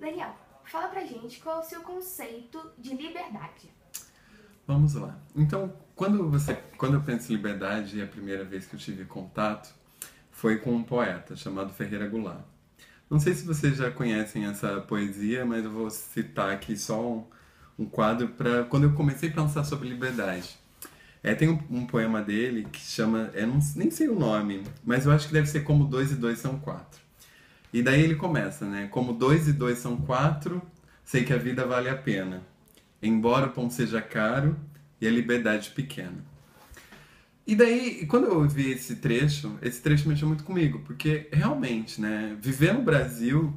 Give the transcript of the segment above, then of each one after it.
Daniel, fala pra gente qual é o seu conceito de liberdade. Vamos lá. Então, quando eu penso em liberdade, a primeira vez que eu tive contato foi com um poeta chamado Ferreira Goulart. Não sei se vocês já conhecem essa poesia, mas eu vou citar aqui só um quadro para quando eu comecei a pensar sobre liberdade. Tem um poema dele que chama, nem sei o nome, mas eu acho que deve ser Como Dois e Dois São Quatro. E daí ele começa, né? Como dois e dois são quatro, sei que a vida vale a pena. Embora o pão seja caro e a liberdade pequena. E daí, quando eu ouvi esse trecho mexeu muito comigo, porque realmente, né, viver no Brasil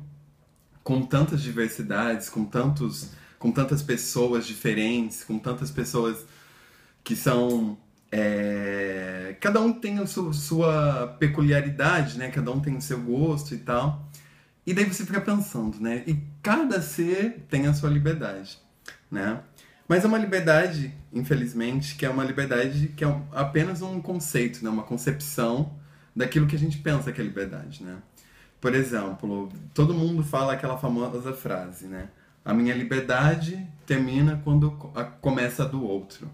com tantas diversidades, com tantas pessoas diferentes, com tantas pessoas que são cada um tem a sua peculiaridade, né? Cada um tem o seu gosto e tal. E daí você fica pensando, né? E cada ser tem a sua liberdade, né? Mas é uma liberdade, infelizmente, que é uma liberdade que é apenas um conceito, né? Uma concepção daquilo que a gente pensa que é liberdade, né? Por exemplo, todo mundo fala aquela famosa frase, né? A minha liberdade termina quando começa a do outro.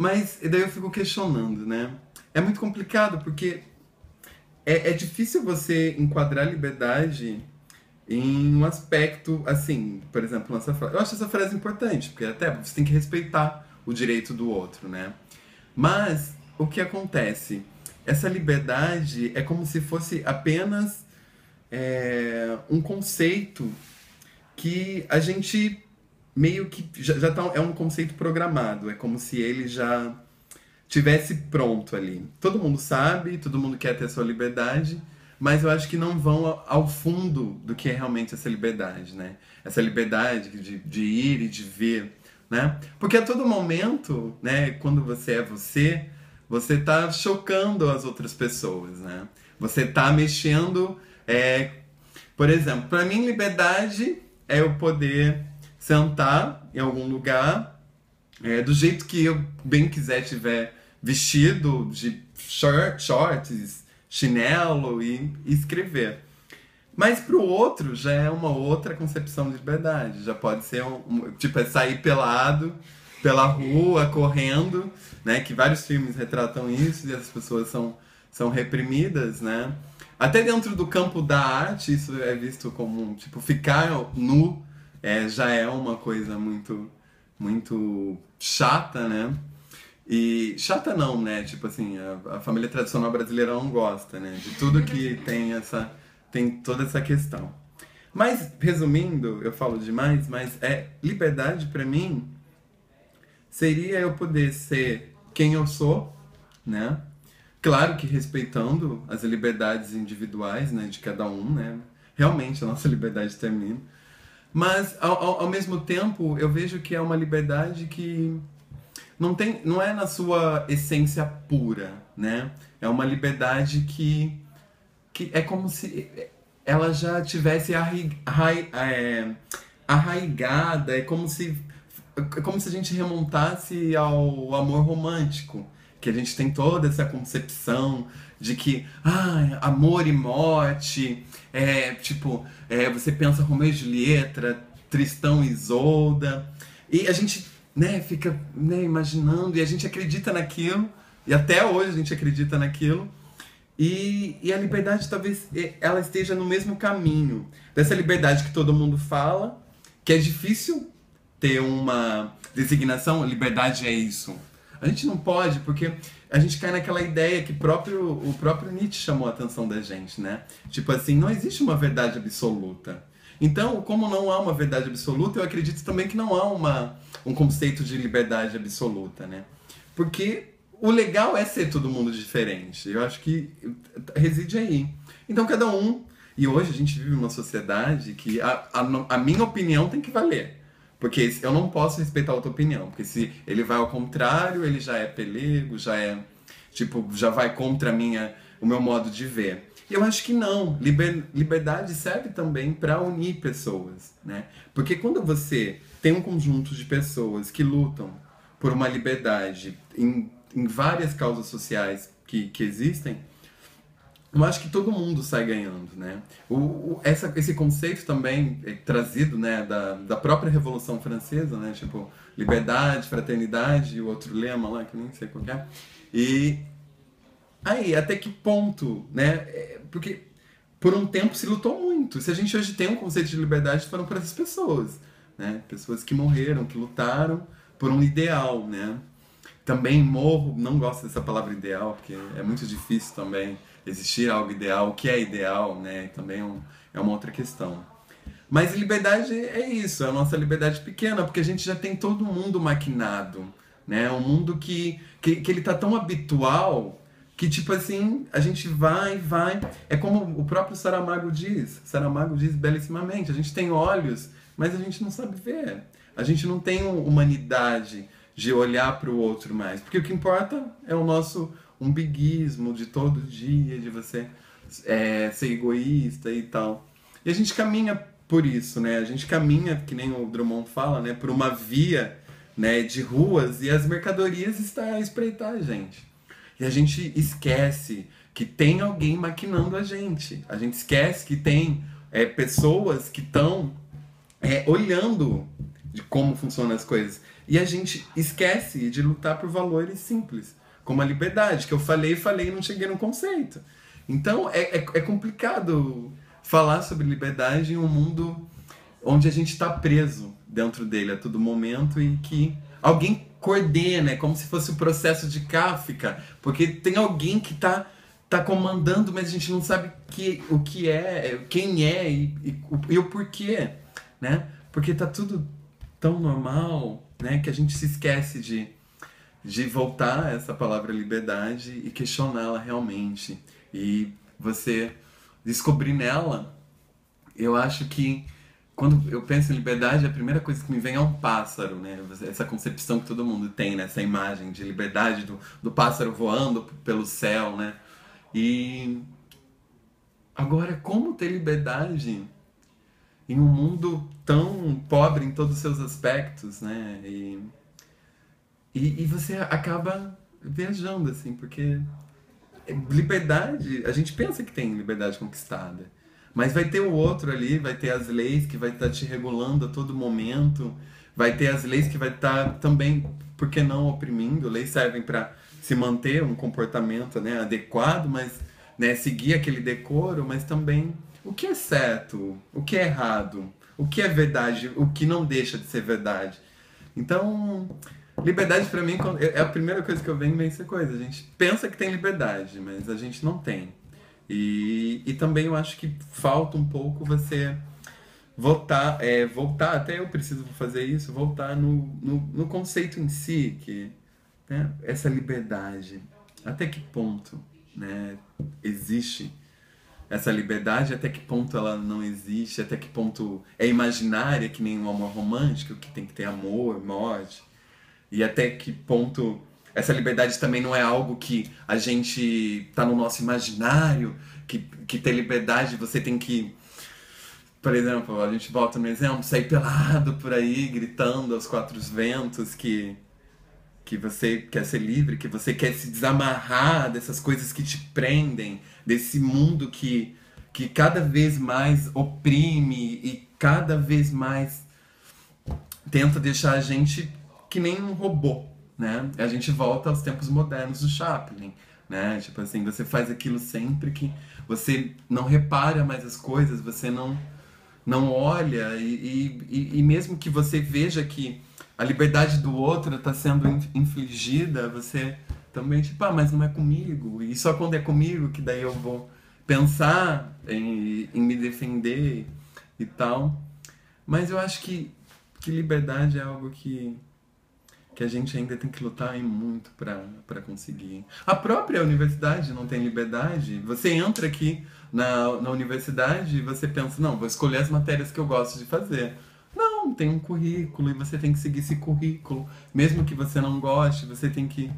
Mas e daí eu fico questionando, né? É muito complicado porque é difícil você enquadrar a liberdade em um aspecto, assim, por exemplo, nessa frase. Eu acho essa frase importante, porque até você tem que respeitar o direito do outro, né? Mas o que acontece? Essa liberdade é como se fosse apenas um conceito que a gente meio que já tá, é um conceito programado. É como se ele já tivesse pronto ali. Todo mundo sabe, todo mundo quer ter a sua liberdade, mas eu acho que não vão ao fundo do que é realmente essa liberdade, né? Essa liberdade de ir e de ver, né? Porque a todo momento, né, quando você é você tá chocando as outras pessoas, né? Você tá mexendo, por exemplo, para mim liberdade é eu poder sentar em algum lugar do jeito que eu bem quiser, tiver vestido de shorts, chinelo e escrever. Mas pro outro já é uma outra concepção de liberdade. Já pode ser tipo, sair pelado pela rua, correndo, né? Que vários filmes retratam isso e as pessoas são reprimidas, né? Até dentro do campo da arte, isso é visto como, tipo, ficar nu já é uma coisa muito chata, né? E chata não, né? Tipo assim, a família tradicional brasileira não gosta, né? De tudo que tem toda essa questão. Mas, resumindo, eu falo demais, mas liberdade pra mim seria eu poder ser quem eu sou, né? Claro que respeitando as liberdades individuais, né, de cada um, né? Realmente a nossa liberdade termina. Mas, ao mesmo tempo, eu vejo que é uma liberdade que não é na sua essência pura, né? É uma liberdade que é como se ela já tivesse arraigada, é como se a gente remontasse ao amor romântico, que a gente tem toda essa concepção de que amor e morte, você pensa Romeu e Julieta, Tristão e Isolda, e a gente, né, fica, né, imaginando, e a gente acredita naquilo, e até hoje a gente acredita naquilo, e a liberdade talvez ela esteja no mesmo caminho dessa liberdade que todo mundo fala, que é difícil ter uma designação, liberdade é isso. A gente não pode, porque a gente cai naquela ideia que o próprio Nietzsche chamou a atenção da gente, né? Tipo assim, não existe uma verdade absoluta. Então, como não há uma verdade absoluta, eu acredito também que não há um conceito de liberdade absoluta, né? Porque o legal é ser todo mundo diferente. Eu acho que reside aí. Então, cada um... E hoje a gente vive uma sociedade que a minha opinião tem que valer. Porque eu não posso respeitar outra opinião. Porque se ele vai ao contrário, ele já é pelego, já vai contra o meu modo de ver. Eu acho que não. Liberdade serve também para unir pessoas, né? Porque quando você tem um conjunto de pessoas que lutam por uma liberdade em várias causas sociais que existem, eu acho que todo mundo sai ganhando, né? Esse conceito também é trazido, né, da própria Revolução Francesa, né? Tipo, liberdade, fraternidade e o outro lema lá, que eu nem sei qual que é. E aí, até que ponto, né? Porque por um tempo se lutou muito. Se a gente hoje tem um conceito de liberdade, foram para essas pessoas, né? Pessoas que morreram, que lutaram por um ideal, né? Também morro, não gosto dessa palavra ideal, porque é muito difícil também existir algo ideal. O que é ideal, né? Também é uma outra questão. Mas liberdade é isso, é a nossa liberdade pequena, porque a gente já tem todo mundo maquinado, né? Um mundo que ele tá tão habitual que, tipo assim, a gente vai. É como o próprio Saramago diz belíssimamente, a gente tem olhos, mas a gente não sabe ver. A gente não tem humanidade de olhar para o outro mais, porque o que importa é o nosso umbiguismo de todo dia, de você ser egoísta e tal. E a gente caminha por isso, né? A gente caminha, que nem o Drummond fala, né? Por uma via, né, de ruas e as mercadorias estão a espreitar a gente. E a gente esquece que tem alguém maquinando a gente. A gente esquece que tem pessoas que estão olhando de como funcionam as coisas. E a gente esquece de lutar por valores simples, como a liberdade, que eu falei e não cheguei no conceito. Então é complicado falar sobre liberdade em um mundo onde a gente está preso dentro dele a todo momento e que alguém coordena, é como se fosse o processo de Kafka, porque tem alguém que tá comandando, mas a gente não sabe o que é, quem é e o porquê, né? Porque tá tudo tão normal, né, que a gente se esquece de voltar a essa palavra liberdade e questioná-la realmente. E você descobrir nela, eu acho que quando eu penso em liberdade, a primeira coisa que me vem é um pássaro, né? Essa concepção que todo mundo tem, né? Essa imagem de liberdade do pássaro voando pelo céu, né? E agora, como ter liberdade em um mundo tão pobre em todos os seus aspectos, né? E você acaba viajando, assim, porque liberdade, a gente pensa que tem liberdade conquistada, mas vai ter o outro ali, vai ter as leis que vai estar te regulando a todo momento, vai ter as leis que vai estar também, por que não, oprimindo. Leis servem para se manter um comportamento, né, adequado, mas, né, seguir aquele decoro, mas também o que é certo, o que é errado, o que é verdade, o que não deixa de ser verdade. Então, liberdade pra mim é a primeira coisa que eu venho essa coisa. A gente pensa que tem liberdade, mas a gente não tem. E também eu acho que falta um pouco você voltar, até eu preciso fazer isso, voltar no conceito em si, que, né, essa liberdade, até que ponto, né, existe essa liberdade, até que ponto ela não existe, até que ponto é imaginária, que nem um amor romântico, que tem que ter amor, morte, e até que ponto essa liberdade também não é algo que a gente tá no nosso imaginário, que ter liberdade você tem que, por exemplo, a gente volta no exemplo, sair pelado por aí, gritando aos quatro ventos que você quer ser livre, que você quer se desamarrar dessas coisas que te prendem, desse mundo que cada vez mais oprime e cada vez mais tenta deixar a gente que nem um robô, né? A gente volta aos tempos modernos do Chaplin, né? Tipo assim, você faz aquilo sempre que você não repara mais as coisas, você não olha e mesmo que você veja que a liberdade do outro está sendo infligida, você também, tipo, mas não é comigo. E só quando é comigo que daí eu vou pensar em me defender e tal. Mas eu acho que liberdade é algo que a gente ainda tem que lutar muito para conseguir. A própria universidade não tem liberdade. Você entra aqui na universidade e você pensa, não, vou escolher as matérias que eu gosto de fazer. Não, tem um currículo e você tem que seguir esse currículo. Mesmo que você não goste, você tem que...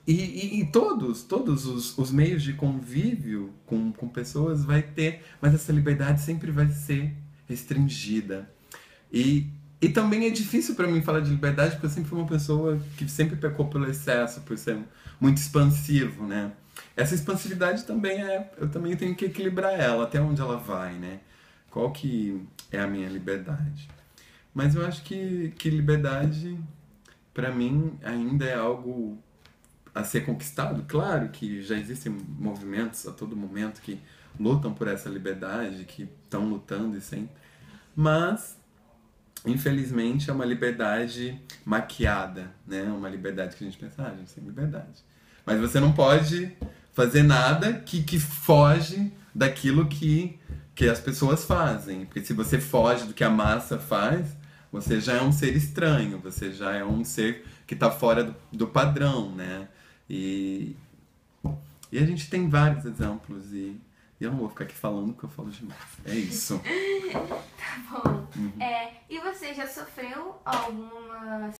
E todos os meios de convívio com pessoas vai ter, mas essa liberdade sempre vai ser restringida. E também é difícil para mim falar de liberdade, porque eu sempre fui uma pessoa que sempre pecou pelo excesso, por ser muito expansivo, né? essa expansividade também eu também tenho que equilibrar ela, até onde ela vai, né? Qual que é a minha liberdade? Mas eu acho que liberdade, pra mim, ainda é algo a ser conquistado. Claro que já existem movimentos a todo momento que lutam por essa liberdade, que estão lutando e sempre. Mas, infelizmente, é uma liberdade maquiada, né? Uma liberdade que a gente pensa, a gente tem liberdade. Mas você não pode fazer nada que foge daquilo que as pessoas fazem. Porque se você foge do que a massa faz, você já é um ser estranho, você já é um ser que está fora do padrão, né? E, e a gente tem vários exemplos e eu não vou ficar aqui falando porque eu falo demais. É isso. Tá bom. E você já sofreu alguma